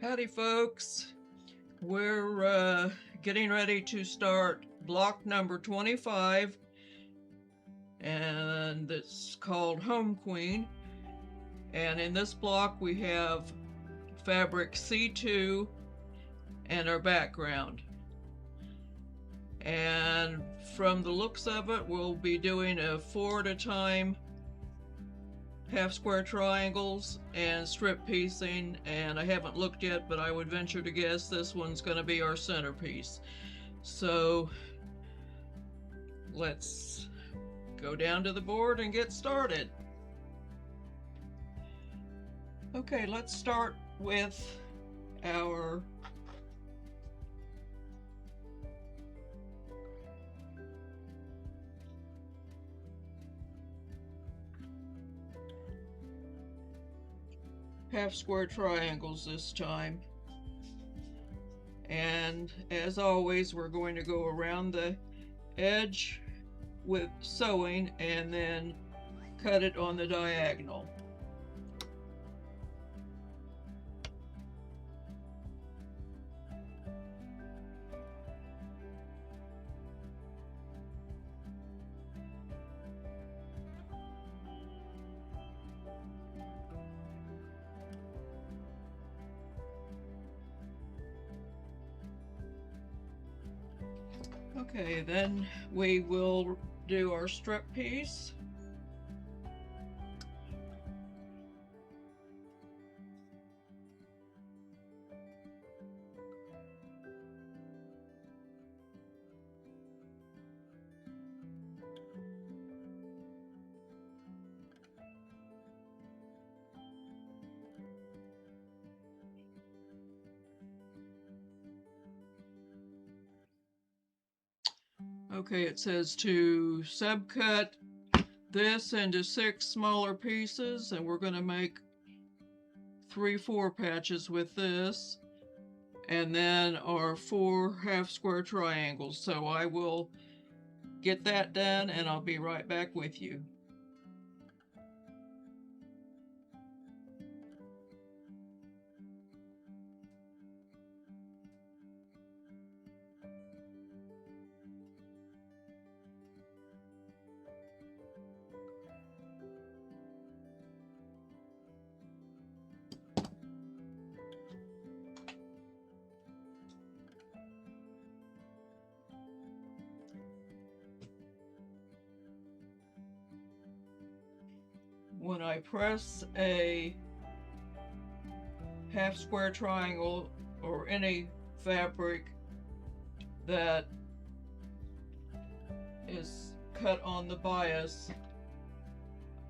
Howdy folks, we're getting ready to start block number 25, and it's called Home Queen. And in this block we have fabric C2 and our background. And from the looks of it, we'll be doing a 4 at a time half square triangles and strip piecing, and I haven't looked yet, but I would venture to guess this one's going to be our centerpiece. So let's go down to the board and get started. Okay, let's start with our half square triangles this time. And as always, we're going to go around the edge with sewing and then cut it on the diagonal. Okay, then we will do our strip piece. Okay, it says to subcut this into 6 smaller pieces, and we're going to make 3/4 patches with this, and then our 4 half square triangles. So I will get that done and I'll be right back with you. When I press a half square triangle or any fabric that is cut on the bias,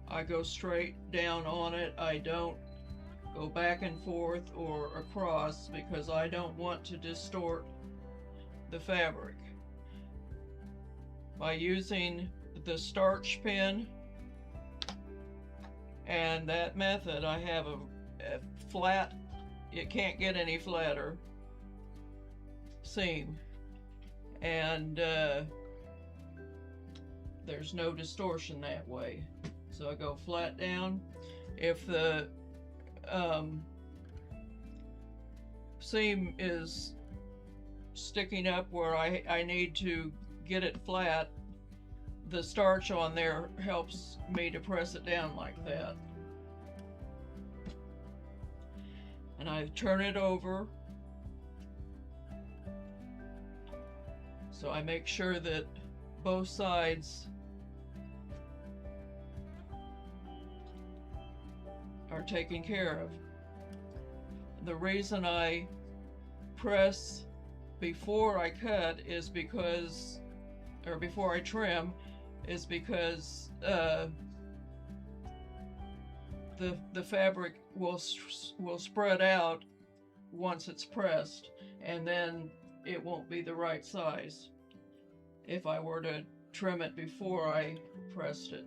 I go straight down on it. I don't go back and forth or across because I don't want to distort the fabric. By using the starch pen and that method, I have a flat, it can't get any flatter seam, and there's no distortion that way. So I go flat down. If the seam is sticking up where I need to get it flat, the starch on there helps me to press it down like that. And I turn it over. So I make sure that both sides are taken care of. The reason I press before I cut is because, or before I trim, is because the fabric will spread out once it's pressed, and then it won't be the right size if I were to trim it before I pressed it.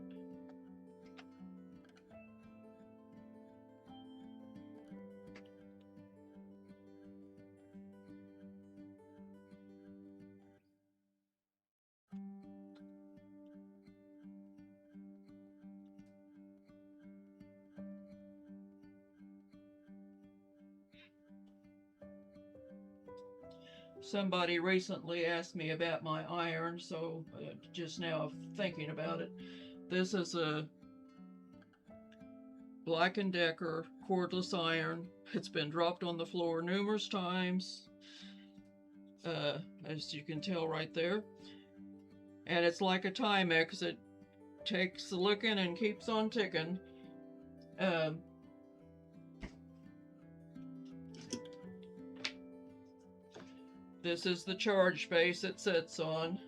somebody recently asked me about my iron, so just now thinking about it. This is a Black & Decker cordless iron. It's been dropped on the floor numerous times, as you can tell right there. And it's like a Timex. It takes a licking and keeps on ticking. This is the charge base it sits on.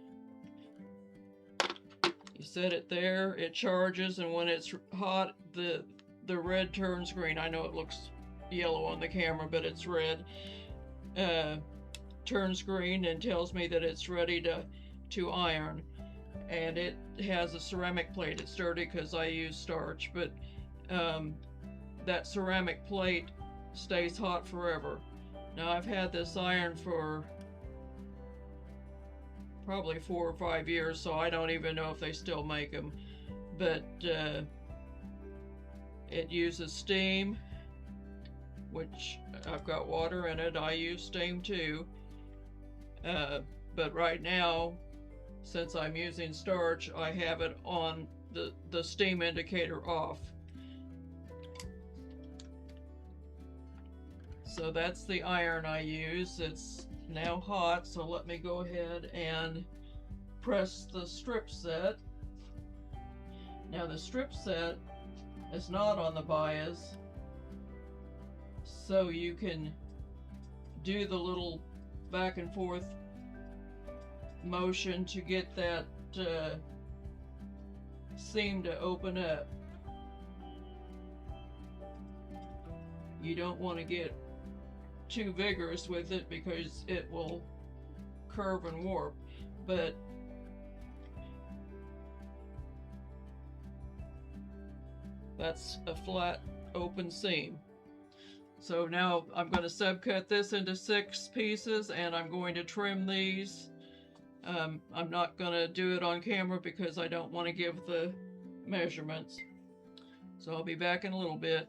You set it there, it charges, and when it's hot, the red turns green. I know it looks yellow on the camera, but it's red. Turns green and tells me that it's ready to iron. And it has a ceramic plate. It's dirty because I use starch, but that ceramic plate stays hot forever. Now, I've had this iron for probably 4 or 5 years, so I don't even know if they still make them. But it uses steam, which I've got water in it. I use steam too. But right now, since I'm using starch, I have it on the steam indicator off. So that's the iron I use. It's now hot, so let me go ahead and press the strip set. Now the strip set is not on the bias, so you can do the little back and forth motion to get that seam to open up. You don't want to get too vigorous with it because it will curve and warp, but that's a flat open seam. So now I'm going to subcut this into 6 pieces, and I'm going to trim these. I'm not going to do it on camera because I don't want to give the measurements. So I'll be back in a little bit.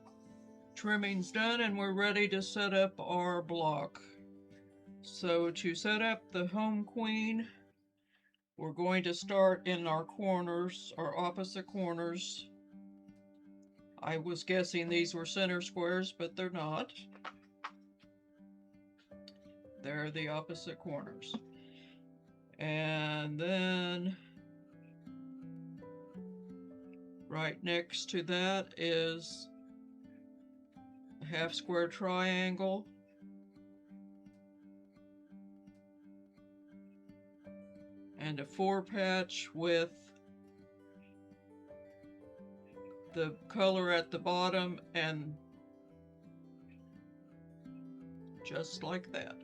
Trimming's done and we're ready to set up our block. So to set up the home queen, we're going to start in our corners, our opposite corners. I was guessing these were center squares, but they're not. They're the opposite corners. And then right next to that is a half square triangle. And a 4-patch with the color at the bottom, and just like that.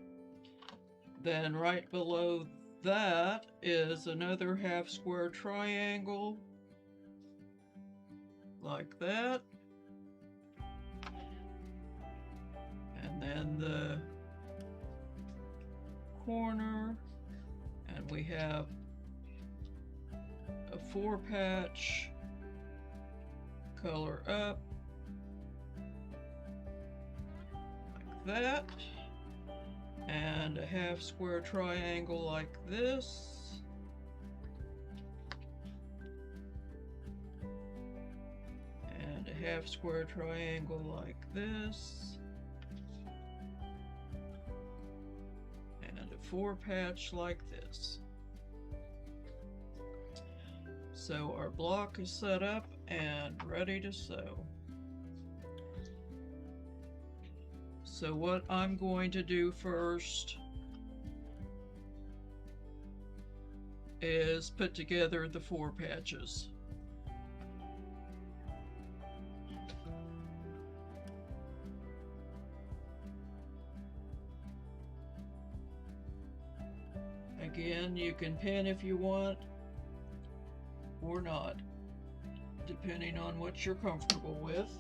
Then right below that is another half square triangle like that. And then the corner, and we have a 4-patch, color up like that, and a half square triangle like this, and a half square triangle like this, and a 4-patch like this. So our block is set up and ready to sew. So what I'm going to do first is put together the 4 patches. Again, you can pin if you want or not, depending on what you're comfortable with.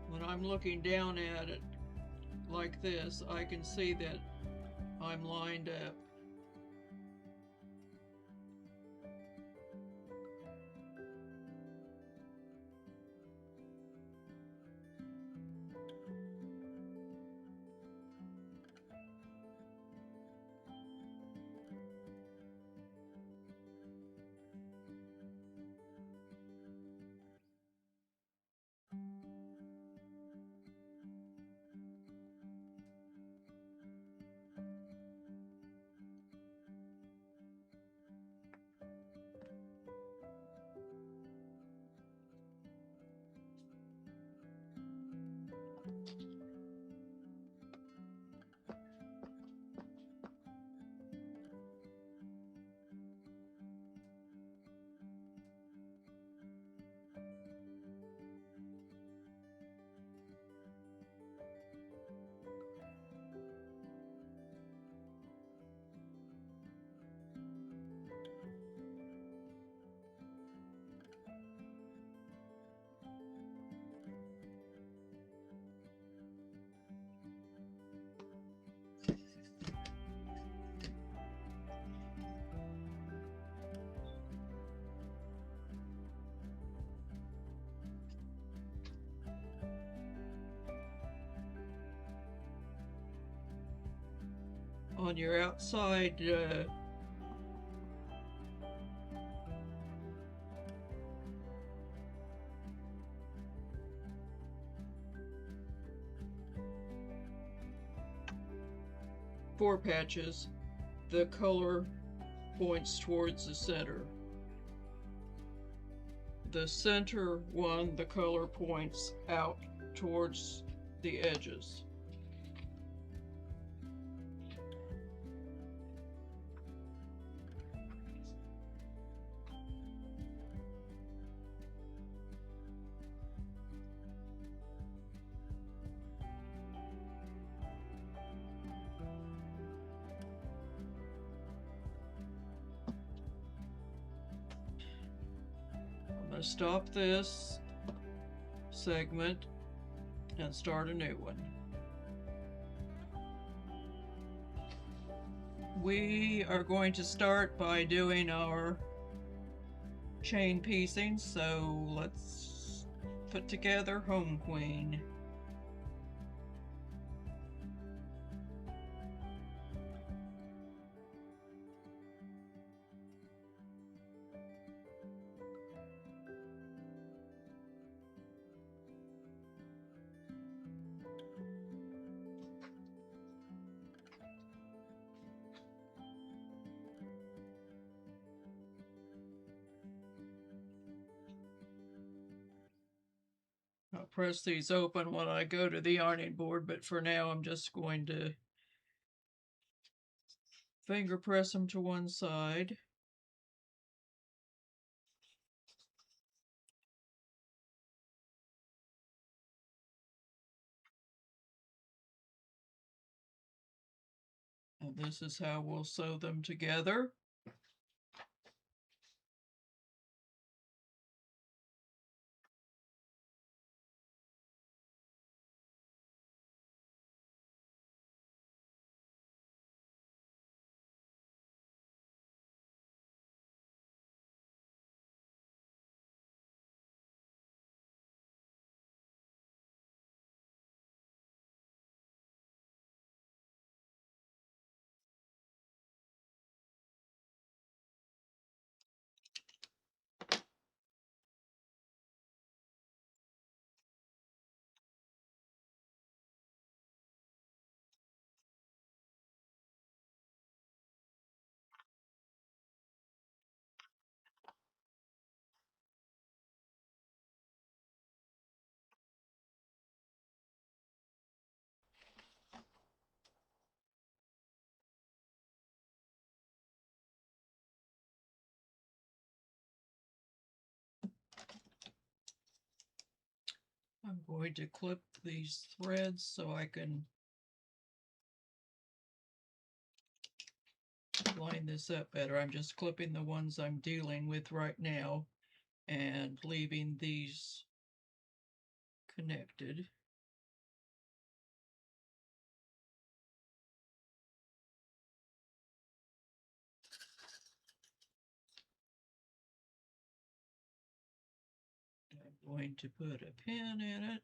When I'm looking down at it like this, I can see that I'm lined up. on your outside four patches, the color points towards the center. The center one, the color points out towards the edges. I'm going to stop this segment and start a new one. We are going to start by doing our chain piecing, so let's put together Home Queen. I'll press these open when I go to the yarning board, but for now I'm just going to finger press them to one side. And this is how we'll sew them together. I'm going to clip these threads so I can line this up better. I'm just clipping the ones I'm dealing with right now and leaving these connected. I'm going to put a pin in it.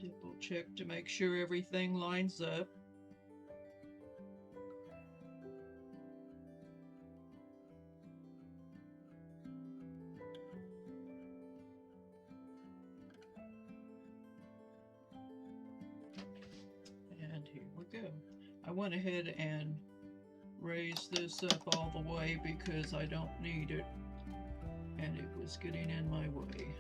Double check to make sure everything lines up. go. I went ahead and raised this up all the way because I don't need it, and it was getting in my way.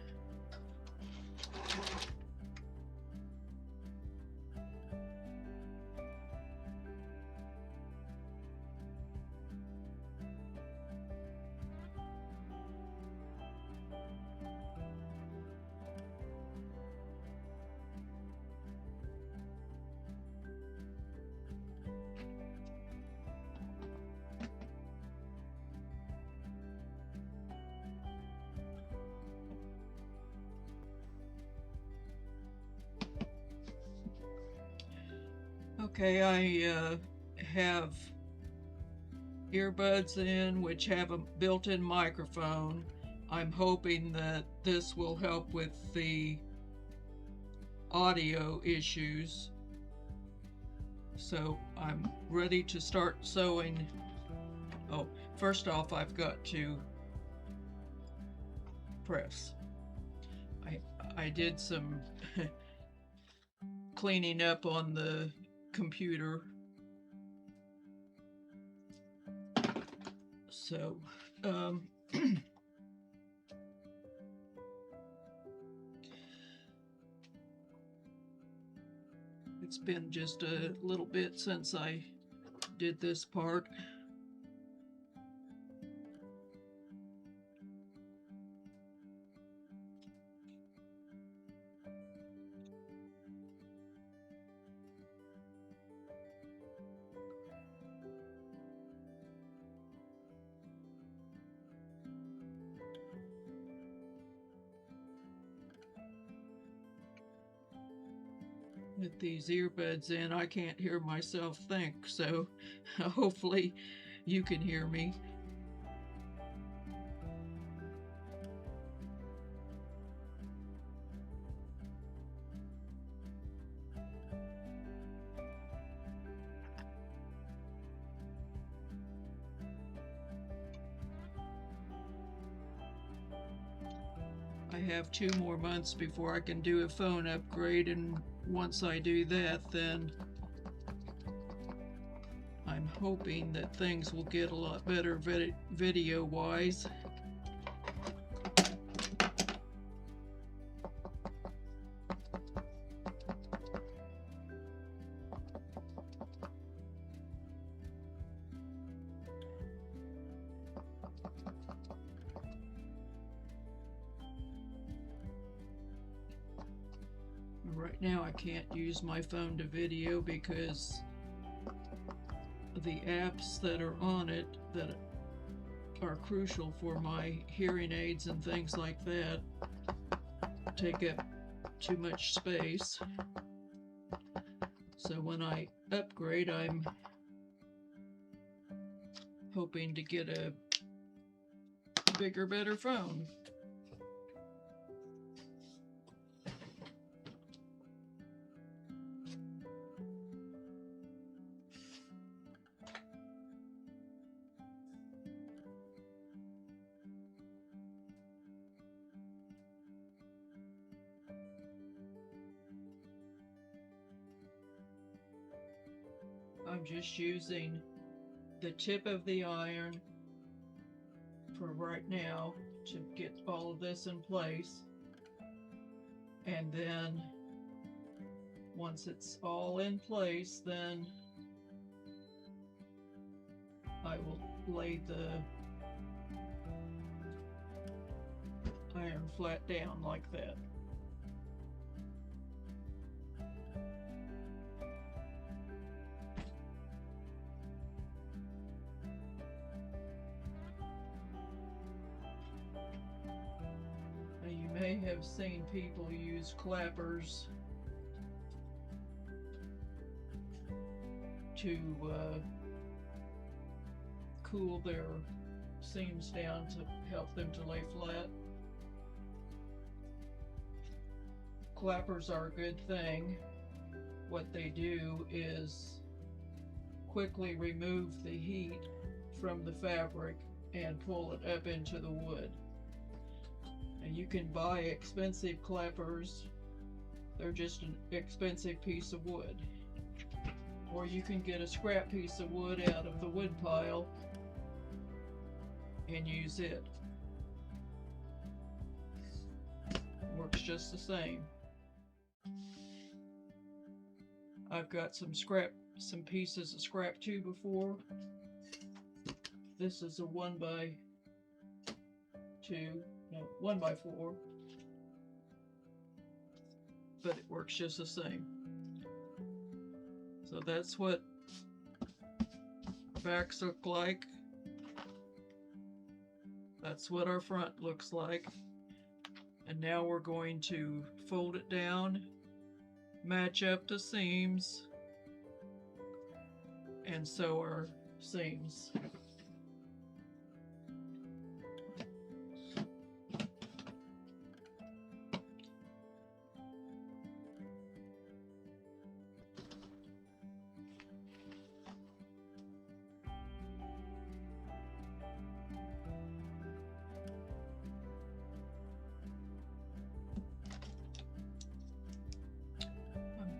Okay, I have earbuds in which have a built-in microphone. I'm hoping that this will help with the audio issues. So I'm ready to start sewing. Oh, first off, I've got to press. I did some cleaning up on the computer. So, it's been just a little bit since I did this part. With these earbuds in, I can't hear myself think, so hopefully you can hear me. I have 2 more months before I can do a phone upgrade, and once I do that, then I'm hoping that things will get a lot better video-wise. Right now I can't use my phone to video because the apps that are on it that are crucial for my hearing aids and things like that take up too much space. So when I upgrade, I'm hoping to get a bigger, better phone. I'm just using the tip of the iron for right now to get all of this in place, and then once it's all in place, then I will lay the iron flat down like that. You may have seen people use clappers to cool their seams down to help them to lay flat. Clappers are a good thing. What they do is quickly remove the heat from the fabric and pull it up into the wood. And you can buy expensive clappers. They're just an expensive piece of wood. or you can get a scrap piece of wood out of the wood pile and use it. Works just the same. I've got some pieces of scrap 2x4. This is a 1x2, no, 1x4, but it works just the same. So that's what backs look like. That's what our front looks like. And now we're going to fold it down, match up the seams, and sew our seams.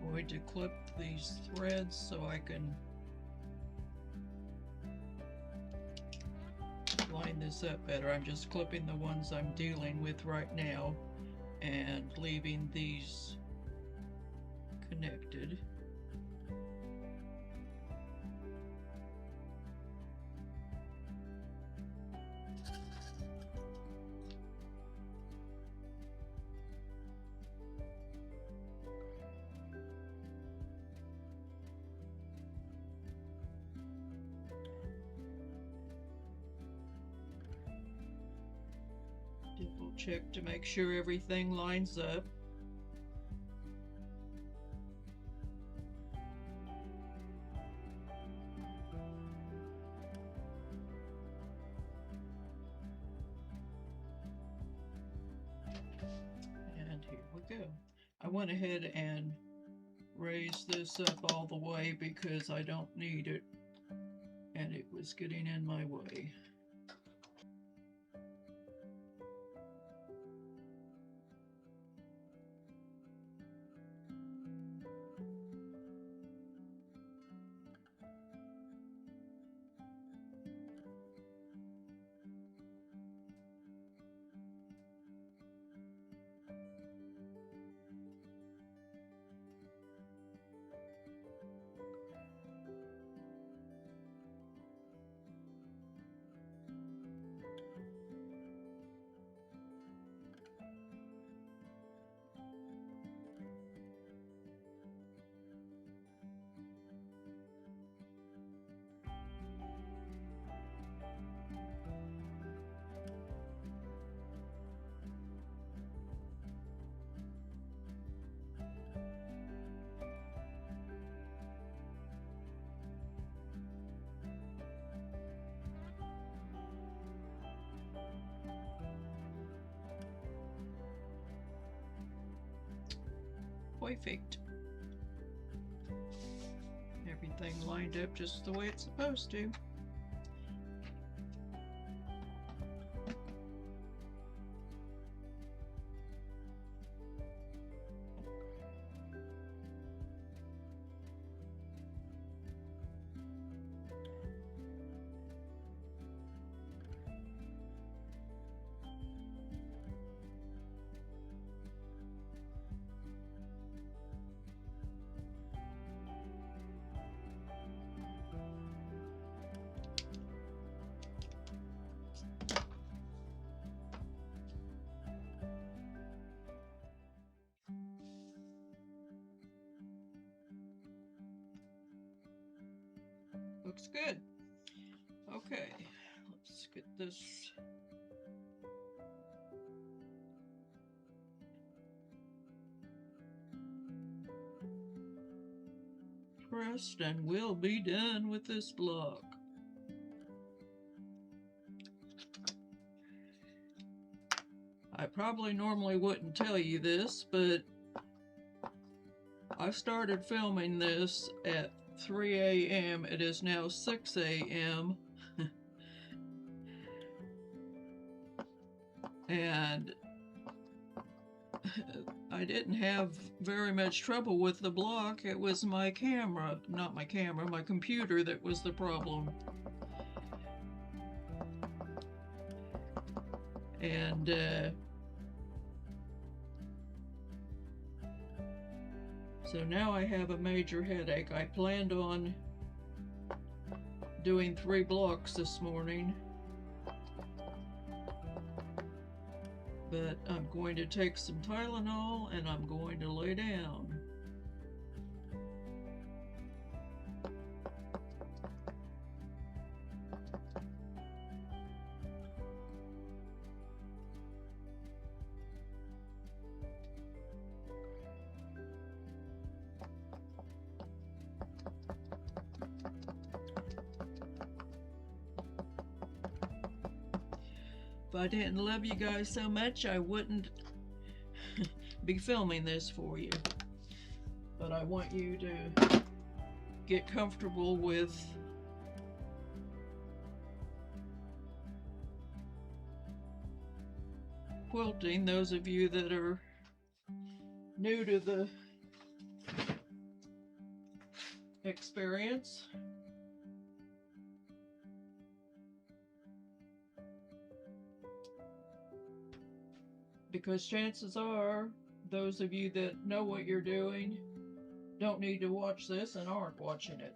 I'm going to clip these threads so I can line this up better. I'm just clipping the ones I'm dealing with right now and leaving these connected. Double check to make sure everything lines up. And here we go. I went ahead and raised this up all the way because I don't need it, and it was getting in my way. Perfect. Everything lined up just the way it's supposed to. Looks good. Okay, let's get this pressed and we'll be done with this block. I probably normally wouldn't tell you this, but I started filming this at 3 a.m. It is now 6 a.m. and I didn't have very much trouble with the block. It was my camera, not my camera, my computer that was the problem. And so now I have a major headache. I planned on doing 3 blocks this morning, but I'm going to take some Tylenol and I'm going to lay down. If I didn't love you guys so much, I wouldn't be filming this for you. But I want you to get comfortable with quilting, those of you that are new to the experience. Because chances are, those of you that know what you're doing don't need to watch this and aren't watching it.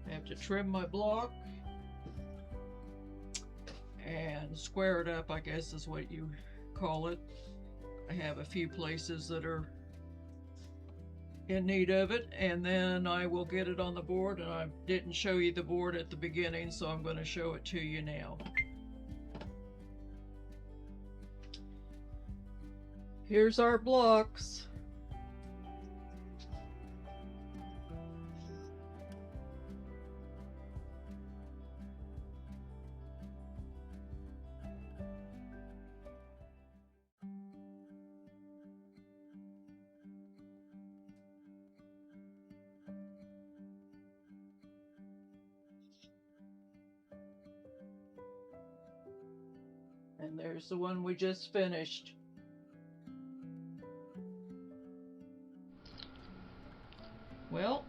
I have to trim my block and square it up, I guess is what you call it. I have a few places that are in need of it, and then I will get it on the board, and I didn't show you the board at the beginning, so I'm going to show it to you now. Here's our blocks. And there's the one we just finished. Well,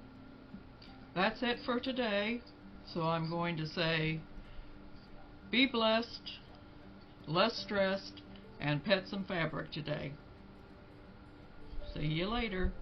that's it for today. So I'm going to say, be blessed, less stressed, and pet some fabric today. See you later.